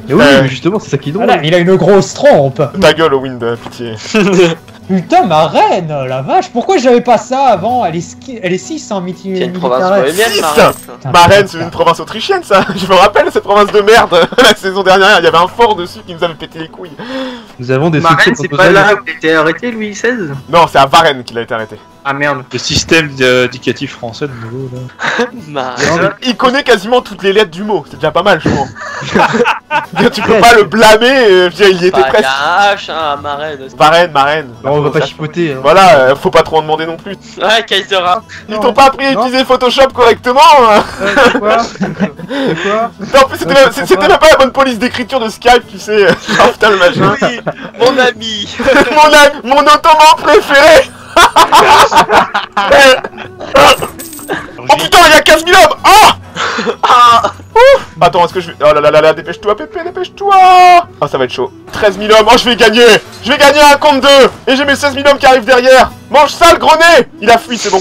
Et oui, mais justement, c'est ça qui est drôle. Voilà, il a une grosse trompe. Ta gueule, Wind, pitié. Putain, ma reine, la vache, pourquoi j'avais pas ça avant? Elle est 6 en C'est une province bohémienne, Six. Marraine. Marraine, c'est une province autrichienne, ça. Je me rappelle cette province de merde. La saison dernière, il y avait un fort dessus qui nous avait pété les couilles. Nous avons des Marraine, secrets c'est pour pas nos là amis. où il était arrêté, Louis XVI? Non, c'est à Varennes qu'il a été arrêté. Ah merde. Le système éducatif français de nouveau là. Marraine. Il connaît quasiment toutes les lettres du mot, c'est déjà pas mal, je trouve. Tu peux pas le blâmer, il y était Bah, presque. y'a un H, hein, à Marraine. Marraine. Non, on va pas chipoter. Hein. Voilà, faut pas trop en demander non plus. Ouais, Kaisera. Ils t'ont pas appris à Non. utiliser Photoshop correctement. Hein. De quoi De quoi Non, en plus, c'était même pas la bonne police d'écriture de Skype, tu sais. Oh putain, le machin. Oui, mon ami. Mon ottoman préféré. Oh putain, il y a 15 000 hommes. Ah. Attends, est-ce que je vais... Oh là là, dépêche-toi, Pépé, dépêche-toi. Ah, ça va être chaud. 13 000 hommes, oh, je vais gagner un contre 2. Et j'ai mes 16 000 hommes qui arrivent derrière. Mange ça, le gros nez. Il a fui, c'est bon.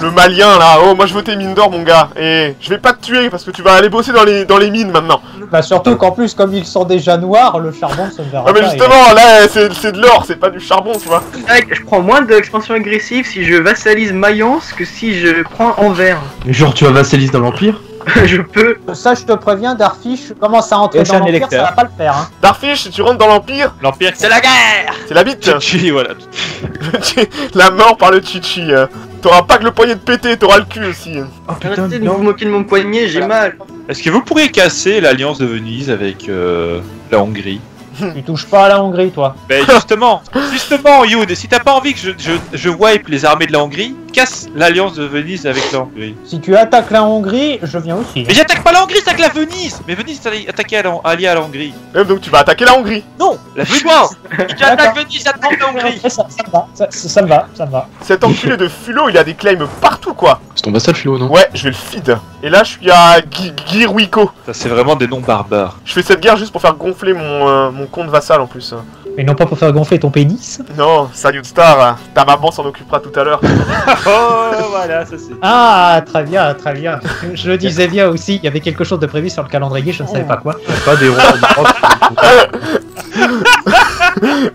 Le malien, là, oh, moi je veux tes mines d'or, mon gars. Et je vais pas te tuer, parce que tu vas aller bosser dans les mines, maintenant. Bah surtout qu'en plus, comme ils sont déjà noirs, le charbon se verra Ah, mais pas, justement, là, c'est de l'or, c'est pas du charbon, tu vois. Je prends moins d'expansion agressive si je vassalise Mayence que si je prends Anvers. Genre, tu vas vassaliser dans l'Empire? Je peux. Ça, je te préviens, Darfish commence à entrer Et dans un l'Empire, ça électeur. va pas le faire. Hein. Darfish, si tu rentres dans l'Empire, L'Empire, C'est la guerre. c'est la bite. Chichi, voilà. La mort par le chichi. T'auras pas que le poignet de pété, t'auras le cul aussi. Oh putain, Arrêtez de non. vous moquer de mon poignet, j'ai mal. Est-ce que vous pourriez casser l'alliance de Venise avec la Hongrie? Tu touches pas à la Hongrie, toi. Ben justement, Youd, si t'as pas envie que je wipe les armées de la Hongrie, casse l'alliance de Venise avec la Hongrie. Si tu attaques la Hongrie, je viens aussi. Mais j'attaque pas la Hongrie, j'attaque la Venise. Mais Venise est attaquée alliée à la Hongrie. Donc tu vas attaquer la Hongrie. Non, la Venise. Si tu attaques Venise, j'attaque la Hongrie. Ça me va, ça me va. Cet enculé de Fulot, il a des claims partout, quoi. C'est ton vassal Philo, non? Ouais, je vais le feed. Et là, je suis à Girwiko. Ça c'est vraiment des noms barbares. Je fais cette guerre juste pour faire gonfler mon compte vassal en plus. Mais non pas pour faire gonfler ton pénis. Non, salut Star, ta maman s'en occupera tout à l'heure. Oh voilà, ça c'est. Ah, très bien, très bien. Je le disais bien aussi, il y avait quelque chose de prévu sur le calendrier, je ne savais pas quoi. Pas des rois en Europe.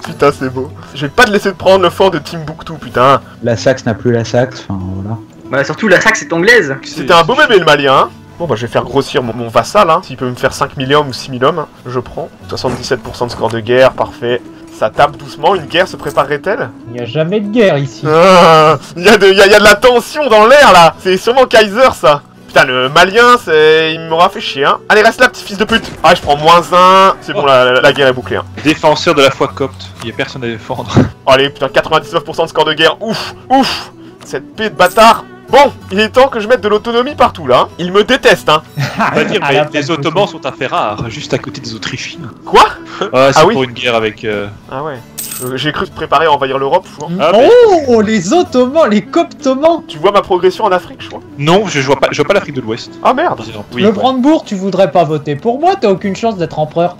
Putain, c'est beau. Je vais pas te laisser te prendre le fort de Timbuktu, putain. La Saxe n'a plus la Saxe, enfin voilà. Bah surtout la Saxe est anglaise. C'était un beau bébé le malien, hein. Bon bah je vais faire grossir mon vassal, hein. S'il peut me faire 5000 hommes ou 6000 hommes, je prends. 77% de score de guerre, parfait. Ça tape doucement, une guerre se préparerait-elle? Il n'y a jamais de guerre ici. Il y a de la tension dans l'air là. C'est sûrement Kaiser ça. Putain, le malien, il m'aura fait chier, hein. Allez, reste là, petit fils de pute. Ah, je prends -1. C'est bon, la guerre est bouclée, hein. Défenseur de la foi copte. Il y a personne à défendre. Oh, allez, putain, 99% de score de guerre. Ouf, ouf. Cette paix de bâtard. Bon, il est temps que je mette de l'autonomie partout là. Hein. Il me déteste, hein. On va dire, Ah, mais là, les Ottomans sont un fait rare, juste à côté des Autrichiens. Quoi? Ah, c'est Ah oui. pour une guerre avec. Ah ouais. J'ai cru te préparer à envahir l'Europe, je crois. Ah, mais- Oh, les Ottomans, les Coptomans. Tu vois ma progression en Afrique, je crois. Non, je vois pas l'Afrique de l'Ouest. Ah merde. Par exemple. Oui, Le ouais. Brandebourg, tu voudrais pas voter pour moi, t'as aucune chance d'être empereur.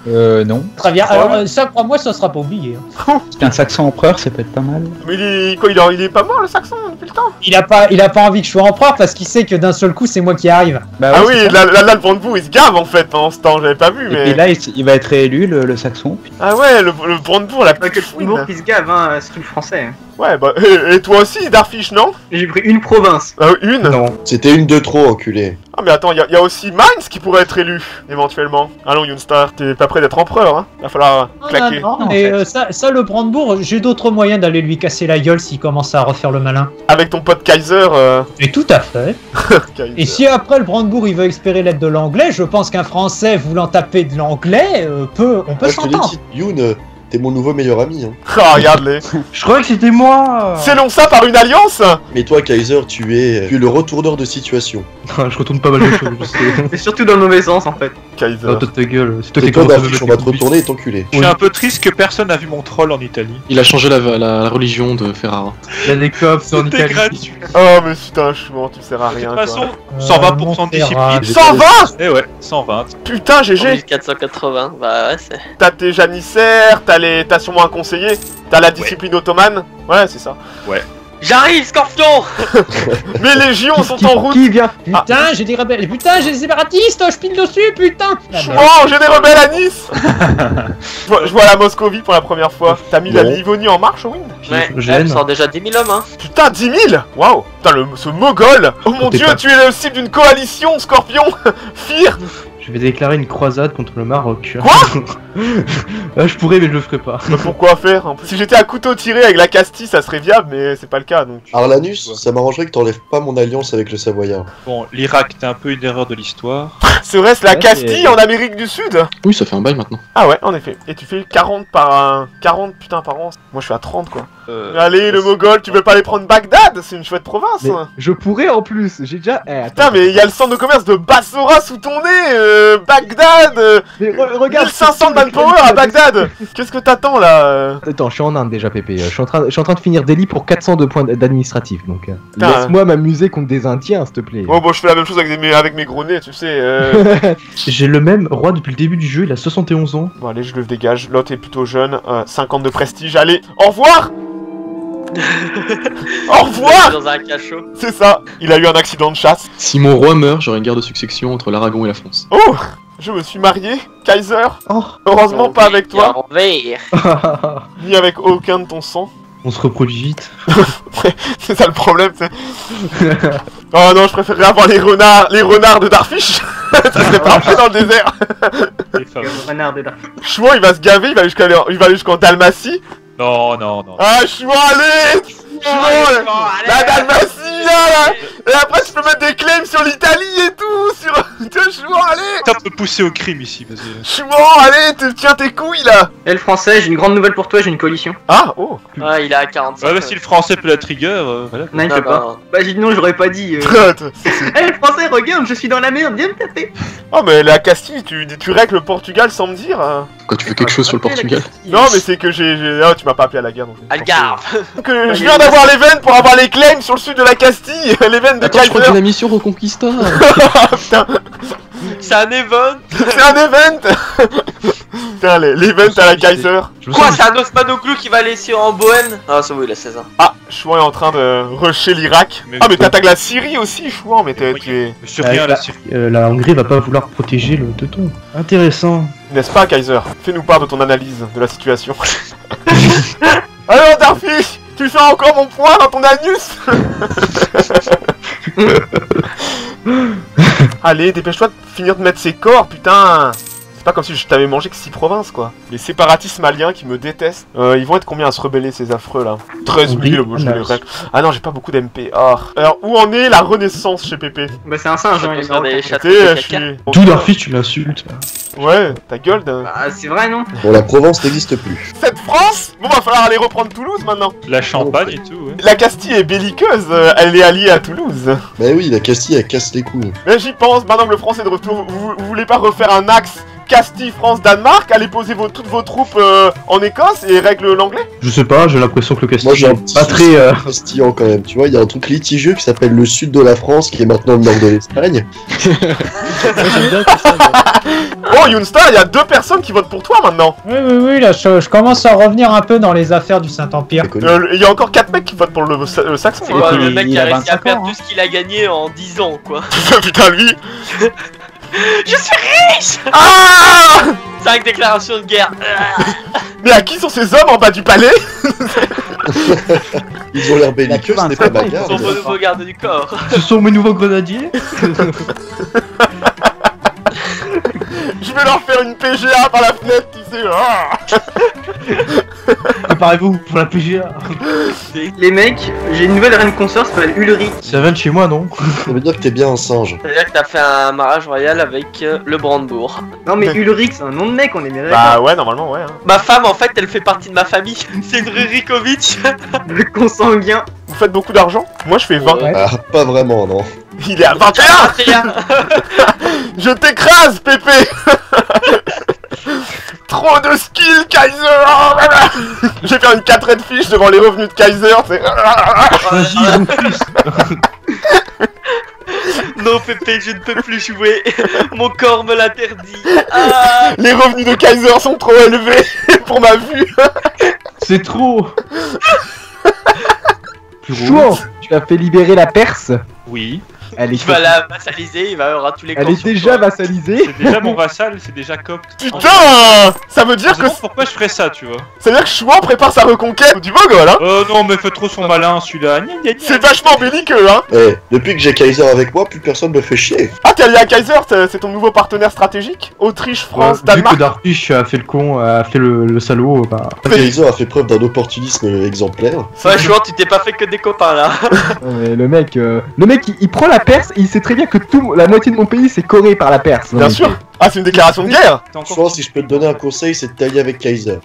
Non. Très bien, alors ça, crois-moi, ça sera pas oublié. Hein. Un Saxon empereur, ça peut être pas mal. Mais il est pas mort le Saxon depuis le temps. Il a pas envie que je sois empereur parce qu'il sait que d'un seul coup, c'est moi qui arrive. Bah Ah ouais, oui, c'est ça. là le Brandebourg il se gave en fait pendant ce temps, j'avais pas vu Et mais. puis là, il va être réélu, le Saxon. Ah ouais, le Brandebourg, la Pas que petite le Bourg fouine. qui se gave, hein, c'est tout le français. Ouais, bah, et toi aussi, Darfish, non? J'ai pris une province. Une? Non. C'était une de trop, enculé. Ah mais attends, y a aussi Mainz qui pourrait être élu, éventuellement. Allons, Younstar, t'es pas prêt d'être empereur, hein? Va falloir claquer. Non, en mais fait. ça, le Brandebourg, j'ai d'autres moyens d'aller lui casser la gueule s'il commence à refaire le malin. Avec ton pote Kaiser, Et tout à fait. Kaiser. Et si après le Brandebourg il veut espérer l'aide de l'anglais, je pense qu'un français voulant taper de l'anglais, on peut Moi, je te s'entendre. dis, Youn, t'es mon nouveau meilleur ami. Hein. Ah, regarde-les. Je croyais que c'était moi. Scellons ça par une alliance? Mais toi, Kaiser, tu es le retourneur de situation. Je retourne pas mal de choses, je sais. C'est surtout dans le mauvais sens en fait. Kaiser. Oh, toi, ta gueule, c'est toi C'est qui toi, commence à me Darfish, on mettre va te des retourner et t'enculer. Je suis un peu triste que personne n'a vu mon troll en Italie. Il a changé la religion de Ferrara. Il y a des cops en C'était Italie. gratuit. Oh, mais putain, chouan, tu sers à De rien, toute quoi. façon, 120% de Montserrat. discipline. 120? Eh ouais, 120. Putain, GG. 1480, bah ouais, c'est. T'as tes janissaires, t'as sûrement un conseiller, t'as la discipline ottomane. Ouais, c'est ça. J'arrive, Scorpion. Mes légions sont en route. Qui vient? Putain, j'ai des rebelles. Putain, j'ai des séparatistes. Je pile dessus, putain. Oh, j'ai des rebelles à Nice. Je vois la Moscovie pour la première fois. T'as mis la Livonie en marche, Wind? Ouais, Gêne. elle sort déjà 10 000 hommes, hein. Putain, 10 000. Waouh. Putain, ce mogol. Oh mon T'es dieu, pas- tu es le cible d'une coalition, Scorpion. Fire. Je vais déclarer une croisade contre le Maroc. Quoi? Je pourrais, mais je le ferai pas. Mais pourquoi faire en plus? Si j'étais à couteau tiré avec la Castille, ça serait viable, mais c'est pas le cas, donc... Arlanus, ça m'arrangerait que t'enlèves pas mon alliance avec le Savoyard. Bon, l'Irak, c'était un peu une erreur de l'histoire. Serait-ce la Ouais, Castille c'est- en Amérique du Sud? Oui, ça fait un bail maintenant. Ah ouais, en effet. Et tu fais 40 putain par an. Moi je suis à 30 quoi. Allez le Mogol, tu veux pas aller prendre Bagdad? C'est une chouette province. Mais je pourrais en plus, j'ai déjà. Putain mais il y a le centre de commerce de Bassora sous ton nez, Bagdad. Mais regarde 1500 de manpower à Bagdad. Qu'est-ce que t'attends là? Attends, je suis en Inde déjà, Pépé. Je suis en train de finir Delhi pour 400 de points d'administratif. Donc, Putain. laisse-moi m'amuser contre des Indiens, s'il te plaît. Oh bon, je fais la même chose avec mes gros nez, tu sais. J'ai le même roi depuis le début du jeu, il a 71 ans. Bon allez, je le dégage. L'autre est plutôt jeune, 50 de prestige. Allez, au revoir. Au revoir. Dans un cachot. C'est ça. Il a eu un accident de chasse. Si mon roi meurt, j'aurai une guerre de succession entre l'Aragon et la France. Oh, je me suis marié, Kaiser. Oh. Heureusement pas avec toi, En vert. ni avec aucun de ton sang. On se reproduit vite. C'est ça le problème, c'est... Oh non, je préférerais avoir les renards de Darfish. Ça serait parfait dans le désert. Les femmes. Renard de Dark. Chouan, il va se gaver, il va aller jusqu'en Dalmatie. Non, non, non. Ah, Chouan, allez Chouan, la Dalmatie, là. Et après, tu peux mettre des claims sur l'Italie et tout, sur... Chouan, allez T'as peu poussé au crime ici, vas-y. Chouan, allez, tiens tes couilles, là. Eh le français, j'ai une grande nouvelle pour toi, j'ai une coalition. Ah, oh. Ah, il est à 45. Ouais, bah si le français peut la trigger, voilà. Non, il Non, peut pas. non. Bah j'ai dit non, j'aurais pas dit. Eh le français, regarde, je suis dans la merde, viens me taper. Oh, mais la Castille, tu règles le Portugal sans me dire. Quand tu fais quelque chose sur le Portugal. Non, mais c'est que j'ai... Oh, tu m'as pas appelé à la guerre, donc... Algarve. Donc, je viens d'avoir l'event pour avoir les claims sur le sud de la Castille. L'event de Attends, je crois que Kaiser. j'ai la mission Reconquista. Putain, C'est un event. c'est un event. Putain, l'event à la Kaiser. Quoi, c'est un Osmanoglu qui va aller sur en Bohème? Ah, c'est bon, il a 16 ans. Ah, Chouan est en train de rusher l'Irak. Mais- Ah, mais t'attaques la Syrie aussi, Chouan, mais tu es... Mais sur rien, la Syrie. La Hongrie va pas vouloir protéger le teuton. Intéressant. N'est-ce pas, Kaiser? Fais-nous part de ton analyse de la situation. Alors, Darfish, tu fais encore mon poing dans ton anus. Allez, dépêche-toi de finir de mettre ses corps, putain. C'est pas comme si je t'avais mangé que 6 provinces, quoi. Les séparatistes maliens qui me détestent. Ils vont être combien à se rebeller, ces affreux, là? 13 000, moi, je les règle. Ah non, j'ai pas beaucoup d'MP. Oh. Alors, où en est la renaissance chez Pépé? Bah c'est un singe, hein, il est Sur des marocain. châteaux Tu sais, de je caca. suis... Tout Darfish, tu l'insultes. Ouais, ta gueule de... Bah c'est vrai non? Bon, la Provence n'existe plus. Cette France? Bon, va falloir aller reprendre Toulouse, maintenant. La Champagne et tout, ouais. La Castille est belliqueuse, elle est alliée à Toulouse. Bah oui, la Castille, elle casse les couilles. Mais j'y pense, maintenant que le France est de retour, vous voulez pas refaire un axe Castille, France, Danemark? Allez poser toutes vos troupes en Écosse et règle l'anglais? Je sais pas, j'ai l'impression que le Moi, Castille j'ai un est petit pas souci très... castillan quand même. Tu vois, il y a un truc litigieux qui s'appelle le sud de la France, qui est maintenant le nord de l'Espagne. Oh, Yoonstar, il y a 2 personnes qui votent pour toi maintenant. Oui, là, je commence à revenir un peu dans les affaires du Saint-Empire. C'est connu. Il y a encore 4 mecs qui votent pour le Saxon. C'est hein. quoi, puis, le mec il qui a a réussi à 25 perdre ans, tout ce qu'il a gagné en 10 ans, quoi. Putain, lui. Je suis riche. Ah 5 déclarations de guerre. Mais à qui sont ces hommes en bas du palais? Ils ont l'air belliqueux, ce n'est pas ma garde. Son nouveau garde du corps. Ce sont mes nouveaux grenadiers. Je vais leur faire une PGA par la fenêtre, tu sais. Ah Préparez-vous pour la PGA. Les mecs, j'ai une nouvelle reine consort, ça s'appelle Ulrich. Ça vient de chez moi, non? Ça veut dire que t'es bien un singe. C'est-à-dire que t'as fait un mariage royal avec le Brandebourg. Non mais Ulrich c'est un nom de mec, on est bien Bah d'accord. ouais, normalement, ouais. Hein. Ma femme, en fait, elle fait partie de ma famille. C'est une Rurikovic. Le consanguin. Vous faites beaucoup d'argent? Moi, je fais 20. Ouais. Ah, pas vraiment, non. Il est à 21. Je t'écrase, Pépé. Trop de skill, Kaiser. Je vais faire une 4 de fiche devant les revenus de Kaiser, c'est... Vas-y, mon fils. Non, Pépé, je ne peux plus jouer. Mon corps me l'interdit. Ah. Les revenus de Kaiser sont trop élevés pour ma vue. C'est trop. plus Chouan, rouge. tu as fait libérer la Perse. Oui. Elle est, Il va la vassaliser, il va avoir tous les elle camps est sur déjà toi. vassalisée. C'est déjà mon vassal, c'est déjà copte. Putain, ça veut dire Je que sais pas pourquoi je ferais ça, tu vois. ça veut dire que Chouan prépare sa reconquête du Mogol, hein. Non, mais fait trop son malin, celui-là. Gna, gna, gna. C'est vachement belliqueux, hein. Eh, depuis que j'ai Kaiser avec moi, plus personne me fait chier. Ah, t'es allié à Kaiser, c'est ton nouveau partenaire stratégique? Autriche, France, Vu que Danemark. Darfish a fait le con, a fait le salaud, bah. Kaiser a fait preuve d'un opportunisme exemplaire. Ouais, Chouan, tu t'es pas fait que des copains là. Non, mais le mec, il prend la Perse et il sait très bien que la moitié de mon pays c'est Corée par la Perse. Bien Donc, sûr. Ah, c'est une déclaration de guerre. T'es encore- Chouan, si je peux te donner un conseil, c'est de t'allier avec Kaiser.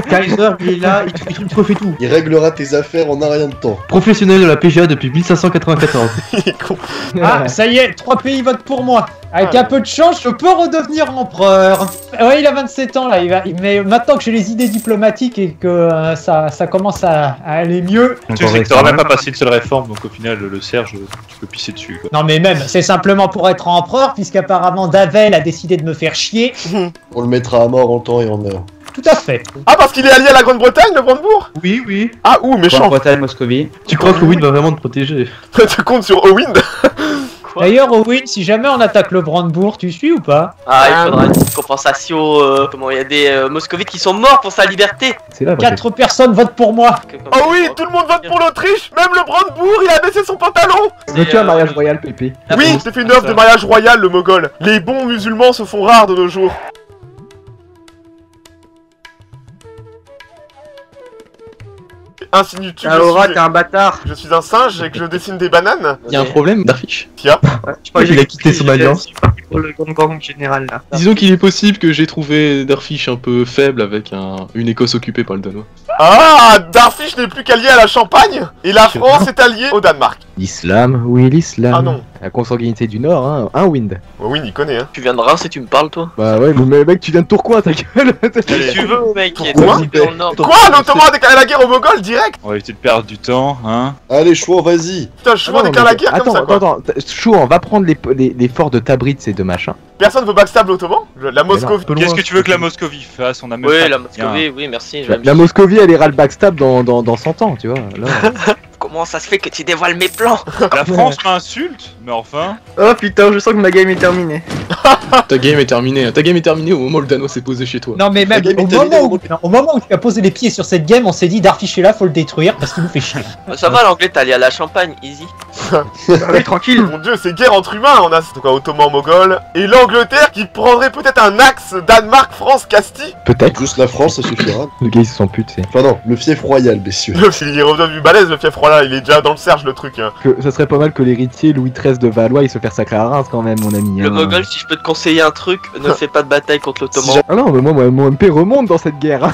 Kaiser, il est là, il te refait tout. Il réglera tes affaires en un rien de temps. Professionnel de la PGA depuis 1594. Il est con. Ah, ça y est, 3 pays votent pour moi. Avec un peu de chance, je peux redevenir empereur. Ouais, il a 27 ans là, mais maintenant que j'ai les idées diplomatiques et que ça commence à aller mieux. Tu sais que t'auras même pas passé une seule réforme, donc au final, le Serge, tu peux pisser dessus, quoi. Non mais même, c'est simplement pour être empereur, puisqu'apparemment Davel a décidé de me faire chier. On le mettra à mort en temps et en heure. Tout à fait. Ah, parce qu'il est allié à la Grande-Bretagne, le Brandebourg. Oui, oui. Ah, ouh, méchant. Grande-Bretagne, Moscovie. Tu crois que Win va vraiment te protéger? Tu comptes sur Owind. D'ailleurs, Owen, si jamais on attaque le Brandebourg, tu suis ou pas? Ah, il faudra une petite compensation. Comment il y a des moscovites qui sont morts pour sa liberté. C'est là. 4 personnes votent pour moi. Oh oui, tout le monde vote pour l'Autriche. Même le Brandebourg, il a baissé son pantalon. Veux-tu un mariage royal, Pépé? Oui, j'ai fait une offre de mariage royal, le Mogol. Les bons musulmans se font rares de nos jours. Insinues-tu que Aura, t'es un bâtard. je suis un singe et que je dessine des bananes? Y'a un problème, Darfish. Tia. Je crois que Il j'ai a quitté son alliance. Je suis parti pour le gang général là. Disons qu'il est possible que j'ai trouvé Darfish un peu faible avec une Écosse occupée par le Danois. Ah, Darfish n'est plus qu'allié à la Champagne et la France est alliée au Danemark. L'islam, oui, l'islam. Ah non. La consanguinité du Nord, hein. Un Wind. Oh, oui, il connaît, hein. Tu viens de Reims et tu me parles, toi? Bah ouais, mais mec, tu viens de Tourcoing, ta gueule. Si tu veux, mec, qui est Pourquoi aussi dans le nord. Quoi? L'Ottoman a déclaré la guerre aux Mongols direct? On va éviter de perdre du temps, hein. Allez, Chouan, vas-y. Putain, je vois déclare la guerre comme ça, quoi. Attends, Chouan, va prendre les forts de Tabrit, ces deux machins. Personne veut backstab l'Ottoman? La Moscovie. Qu'est-ce que tu veux que la Moscovie fasse? On a même Oui, pas la bien. Moscovie, oui, merci. La Moscovie, elle ira le backstab dans 100 ans, tu vois. Là, Comment ça se fait que tu dévoiles mes plans? La France m'insulte, mais enfin. Oh putain, je sens que ma game est terminée. Ta game est terminée. Ta game est terminée au moment où le Danois s'est posé chez toi. Non mais même La game au est terminée, moment où tu as posé les pieds sur cette game, on s'est dit Darfish est là, faut le détruire parce qu'il nous fait chier. Ça va, l'anglais, t'es allé à la Champagne, easy. Ah oui, tranquille. Mon dieu, c'est guerre entre humains, on a en tout cas Ottoman, Mogol, et l'Angleterre qui prendrait peut-être un axe Danemark, France, Castille. peut-être. Juste la France, ça suffira. Le gars, ils se sont putes, c'est. Enfin non, le fief royal, messieurs. Il est revenu balèze le fief royal, il est déjà dans le Serge le truc. Hein. Que ça serait pas mal que l'héritier Louis XIII de Valois, il se fasse sacrer à Reims quand même, mon ami. Le hein. Mogol, si je peux te conseiller un truc, ne fais pas de bataille contre l'Ottoman. Ah non, mais moi, mon MP remonte dans cette guerre. Hein.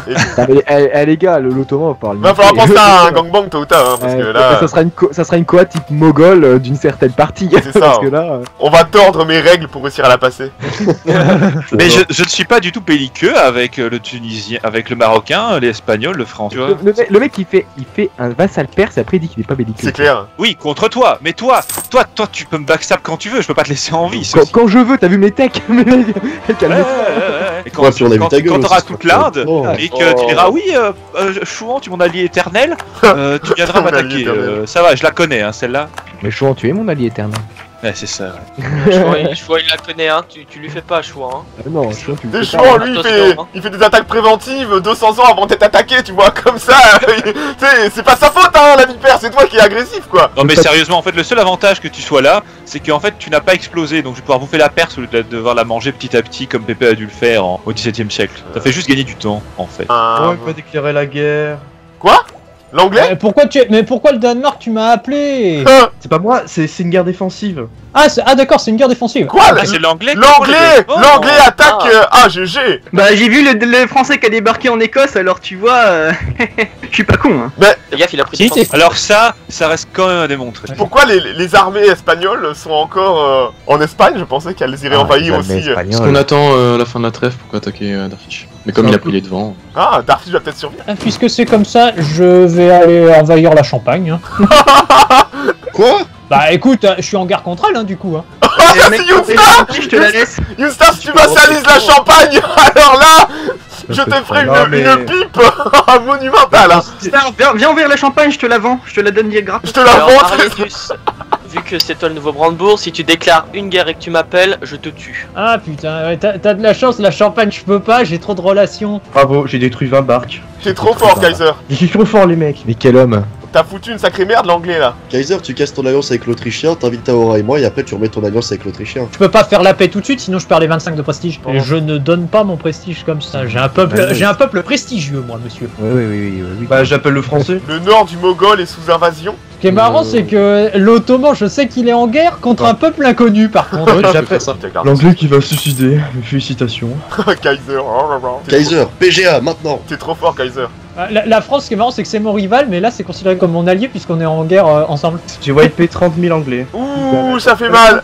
Et- Les gars, l'Ottoman, on parle. Va falloir penser à un gangbang tôt ou tard, hein, parce que là, ça sera une coa type mogol d'une certaine partie. C'est ça, Parce hein. que là. on va tordre mes règles pour réussir à la passer. Mais je ne suis pas du tout belliqueux avec le Tunisien, avec le Marocain, l'Espagnol, le Français. Le mec, il fait un vassal perse et après il dit qu'il est pas belliqueux. C'est clair. Oui, contre toi. Mais toi, tu peux me backstab quand tu veux. Je peux pas te laisser en vie. Quand je veux, t'as vu mes techs. Calme-toi. Et Ouais, puis on a vu ta gueule quand t'auras aussi, toute c'est pas l'Inde grave. et que tu diras oui, Chouan, tu es mon allié éternel, tu viendras Mon allié m'attaquer. éternel. Ça va, je la connais, hein, celle-là. Mais Chouan, tu es mon allié éternel. Ouais, c'est ça. Ouais. Choix, il la connaît, hein. Tu lui fais pas, choix, hein. Non, Chouan, tu me Des fais pas, chouans, hein. lui, Attention, il fait des attaques préventives 200 ans avant d'être attaqué, tu vois, comme ça. C'est pas sa faute, hein, la vipère, c'est toi qui es agressif, quoi. Non mais sérieusement, en fait, le seul avantage que tu sois là, c'est qu'en fait, tu n'as pas explosé, donc je vais pouvoir bouffer la Perse au lieu de devoir la manger petit à petit comme Pépé a dû le faire au XVIIe siècle. Ça fait juste gagner du temps, en fait. Ouais, il va déclarer la guerre. Quoi? L'anglais? Mais pourquoi le Danemark tu m'as appelé? C'est pas moi, c'est une guerre défensive. Ah d'accord, c'est une guerre défensive. Quoi? Ah, c'est l'anglais qui L'anglais! prend les- L'anglais Oh. attaque GG! Bah j'ai vu le français qui a débarqué en Écosse, alors tu vois, je suis pas con hein. Fais gaffe, il a pris Si, des t'es- Alors ça reste quand même à démontrer. Pourquoi les armées espagnoles sont encore en Espagne? Je pensais qu'elles iraient envahir aussi. Parce qu'on attend la fin de la trêve pour attaquer Darfish. Mais comme il a pris les devants. Ah, Darfish va peut-être survivre. Ah, puisque c'est comme ça, je vais aller envahir la Champagne. Hein. Quoi? Bah écoute, je suis en guerre contre elle, hein, du coup. Hein. Et c'est mec, Youstar! je te la laisse. Youstar, si tu vassalises la Champagne, alors là, Je te ferai Non, mais- une pipe monumentale hein. Star, viens ouvrir la champagne, je te la vends, je te la donne gratuit. Je te la Alors, vends Arminius, vu que c'est toi le nouveau Brandebourg, si tu déclares une guerre et que tu m'appelles, je te tue. Ah putain, ouais, t'as de la chance, la champagne je peux pas, j'ai trop de relations. Bravo, j'ai détruit 20 barques. T'es trop fort Kaiser. Ils sont trop forts les mecs. Mais quel homme. T'as foutu une sacrée merde l'anglais là. Kaiser, tu casses ton alliance avec l'Autrichien, t'invites Taora et moi, et après tu remets ton alliance avec l'Autrichien. Je peux pas faire la paix tout de suite, sinon je perds les 25 de prestige. Et je ne donne pas mon prestige comme ça. J'ai un peuple prestigieux, moi, monsieur. Oui. Bah j'appelle le français. Le nord du Mogol est sous invasion. Ce qui est marrant, c'est que l'Ottoman, je sais qu'il est en guerre contre un peuple inconnu, par contre. J'appelle l'anglais qui va se suicider. Félicitations. Kaiser. Kaiser, PGA, maintenant. T'es trop fort Kaiser. La France, ce qui est marrant, c'est que c'est mon rival, mais là, c'est considéré comme mon allié puisqu'on est en guerre ensemble. J'ai wipé 30 000 anglais. Ouh, ça fait mal.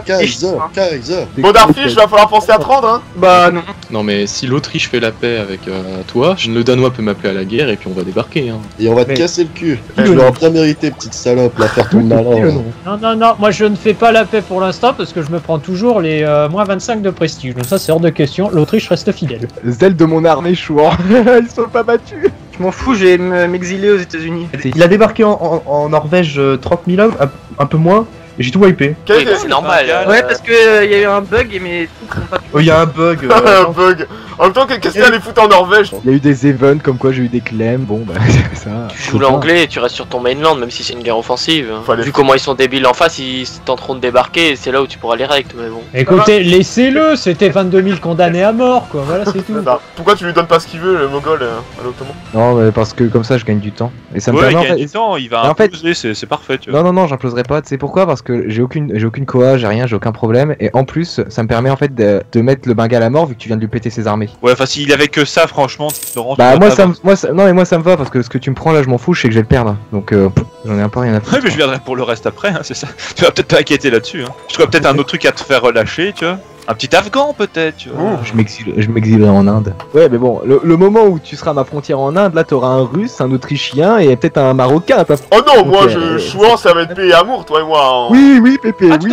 Kaiser. Bon Darfish, va falloir penser à te rendre hein. Bah non. Non mais si l'Autriche fait la paix avec toi, le Danois peut m'appeler à la guerre et puis on va débarquer. Hein. Et on va te Mais- casser le cul. Tu l'auras bien mérité, petite salope, là, faire ton malin. Non, moi je ne fais pas la paix pour l'instant parce que je me prends toujours les moins 25 de prestige. Donc ça, c'est hors de question. L'Autriche reste fidèle. Zèle de mon armée chouan. Ils sont pas battus. Je m'en fous, je vais m'exiler aux États-Unis. Il a débarqué en Norvège 30 000 hommes, un peu moins, et j'ai tout wipé. Oui, bah, c'est normal. Ouais, parce que y a eu un bug et mes troupes n'ont pas pu. Oh, il y a un bug. Un bug. En même temps, qu'est-ce qu'il allait foutre en Norvège? Il y a eu des events comme quoi j'ai eu des claims. Bon bah ça. Tu joues l'anglais et tu restes sur ton mainland, même si c'est une guerre offensive. Fallait- Vu comment ils sont débiles en face, ils tenteront de débarquer et c'est là où tu pourras les règles. Mais bon. Écoutez, laissez-le, c'était 22 000 condamnés à mort, quoi. Voilà, c'est tout. Bah, pourquoi tu lui donnes pas ce qu'il veut, le Mogol, à l'Ottoman? Non, mais parce que comme ça je gagne du temps. Et ça me Ouais, permet il en gagne fait. du temps, il va en fait- imploser, c'est parfait, tu vois. Non, j'imploserai pas. Tu sais pourquoi? Parce que j'ai aucune coa, j'ai rien, j'ai aucun problème. Et en plus, ça me permet en fait de mettre le Bengale à mort vu que tu viens de lui péter ses armées. Ouais, enfin, s'il avait que ça, franchement, Laurent, tu Bah vas moi pas ça, avoir- non mais moi ça me va parce que ce que tu me prends là je m'en fous, je sais que je vais le perdre. Donc j'en ai un peu rien à foutre. Ouais, mais je viendrai pour le reste après, hein, c'est ça. Tu vas peut-être pas inquiéter là-dessus, hein. Je trouve peut-être un autre truc à te faire relâcher, tu vois. Un petit Afghan, peut-être, tu vois. Je m'exilerai en Inde. Ouais, mais bon, le moment où tu seras à ma frontière en Inde, là t'auras un Russe, un Autrichien et peut-être un Marocain. Oh non, moi, Ok, Chouan, ça va être paix et amour, toi et moi. Hein. Oui, Pépé, Ah, tout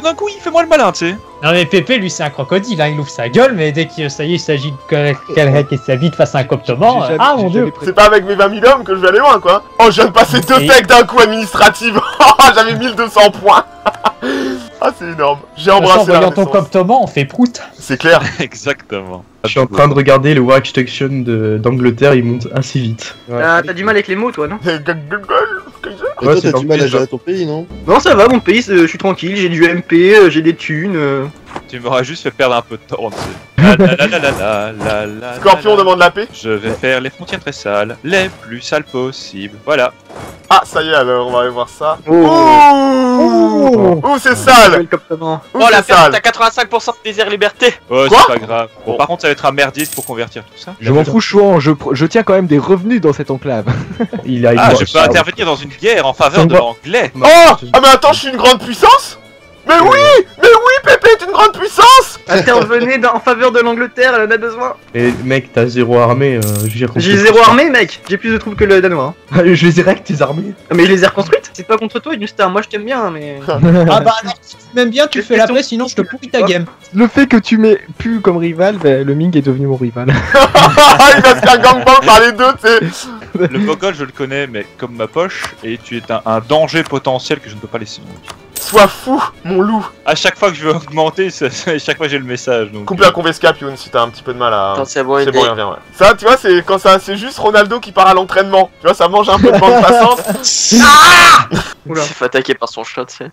d'un coup, il fait moi le malin, tu sais. Non mais Pépé, lui, c'est un crocodile, hein, il ouvre sa gueule, mais dès que ça y est, il s'agit de quelqu'un qui s'habite face à un coptoman, J'ai jamais- ah j'ai mon dieu. jamais pré- C'est pas avec mes 20 000 hommes que je vais aller loin, quoi. Oh, je viens de passer 2 Et- techs d'un coup administratif. J'avais 1200 points. Ah, c'est énorme. J'ai De toute façon, embrassé la voyant ton Renaissance. coptoman, on fait prout. C'est clair. Exactement. Je suis en train de regarder le War Extraction d'Angleterre, il monte assez vite. T'as du mal avec les mots, toi, non? Et Ouais, toi, c'est t'as du mal à l'anglais, gérer ton pays, non? Non, ça va, mon pays, je suis tranquille, j'ai du MP, j'ai des thunes. Tu m'auras juste fait perdre un peu de temps, tu sais. La. Scorpion demande la paix. Je vais faire les frontières très sales, les plus sales possibles. Voilà. Ah, ça y est, alors, on va aller voir ça. Oh. Ouh, c'est sale. Le coptoman. Ouh, Oh la c'est ferme, sale. t'as 85% de désert liberté. Ouais, Quoi c'est pas grave. Bon, par contre, ça va être un merdier pour convertir tout ça. Je m'en fous chouan, je tiens quand même des revenus dans cette enclave. Il a Ah, je peux intervenir dans une guerre en faveur de l'anglais. Oh, ah mais attends, je suis une grande puissance. Mais oui, Pépé est une grande puissance. Intervenez en faveur de l'Angleterre, elle en a besoin. Et mec, t'as zéro armée, j'ai J'ai 0 armée, mec. J'ai plus de troupes que le Danois. Hein. Je les ai règles tes armées. Ah, mais je les ai reconstruites. C'est pas contre toi, Nustar. Moi, je t'aime bien, mais. Ah bah alors, si tu m'aimes bien, tu fais la paix, sinon je te pourris ta game. Le fait que tu m'aies pu comme rival, bah, le Ming est devenu mon rival. Il va se faire gangbang par les deux, tu sais. Le Mogol, je le connais, mais comme ma poche, et tu es un danger potentiel que je ne peux pas laisser. Sois fou, mon loup. À chaque fois que je veux augmenter, chaque fois j'ai le message. Donc... Coupe la convescap, Youn, si t'as un petit peu de mal à. Attends, c'est bon, C'est bon, il revient, ouais. Ça, tu vois, c'est quand ça, c'est juste Ronaldo qui part à l'entraînement. Tu vois, ça mange un peu de bande passante. Il s'est fait attaquer par son chat, tu sais.